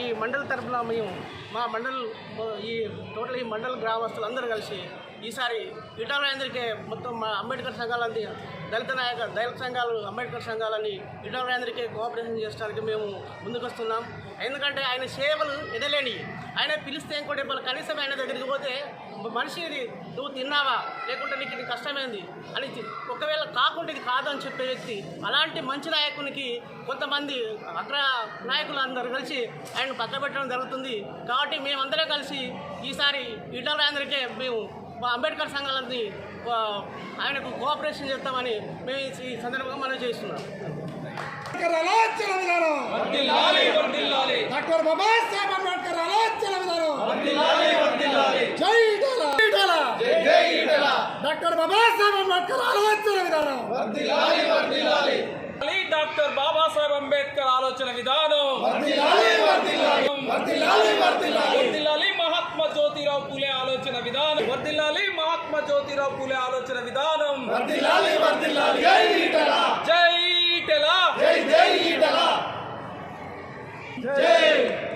ఈ మండల తరఫున మేము మా మండల్ ఈ టోటల్ ఈ మండల గ్రామస్తులు అందరూ కలిసి ఈసారి ఈటల రాజేందర్కే మొత్తం మా అంబేద్కర్ సంఘాలని దళిత సంఘాలు అంబేద్కర్ సంఘాలని ఈటల రాజేందర్కే కోఆపరేషన్ చేయడానికి మేము ముందుకొస్తున్నాం. ఎందుకంటే ఆయన సేవలు ఎదలేని, ఆయన పిలిస్తే ఇంకోటి కనీసం ఆయన దగ్గరికి పోతే మనిషి నువ్వు తిన్నావా లేకుంటే నీకు ఇది కష్టమైంది అని ఒకవేళ కాకుండా ఇది కాదు అని చెప్పే వ్యక్తి, అలాంటి మంచి నాయకునికి కొంతమంది అగ్ర నాయకులు అందరూ కలిసి ఆయన పక్కబెట్టడం జరుగుతుంది. కాబట్టి మేమందరం కలిసి ఈసారి ఈటల రాజేందర్కే మేము మా అంబేద్కర్ సంఘాలని ఆయనకు కోఆపరేషన్ చేస్తామని మేము ఈ సందర్భంగా మనం చేస్తున్నాం. డాక్టర్ బాబాసాహెబ్ అంబేద్కర్ ఆలోచన విధానం. డాక్టర్ బాబాసాహెబ్ అంబేద్కర్ ఆలోచన విధానం. డాక్టర్ బాబాసాహెబ్ అంబేద్కర్ ఆలోచన విధానం. వర్ధిల్లాలి మహాత్మా జ్యోతిరావు పూలే ఆలోచన విధానం. వర్ధిల్లాలి మహాత్మా జ్యోతిరావు పూలే ఆలోచన విధానం. జై ఈటల. జై ఈటల. జై ఈటల. జై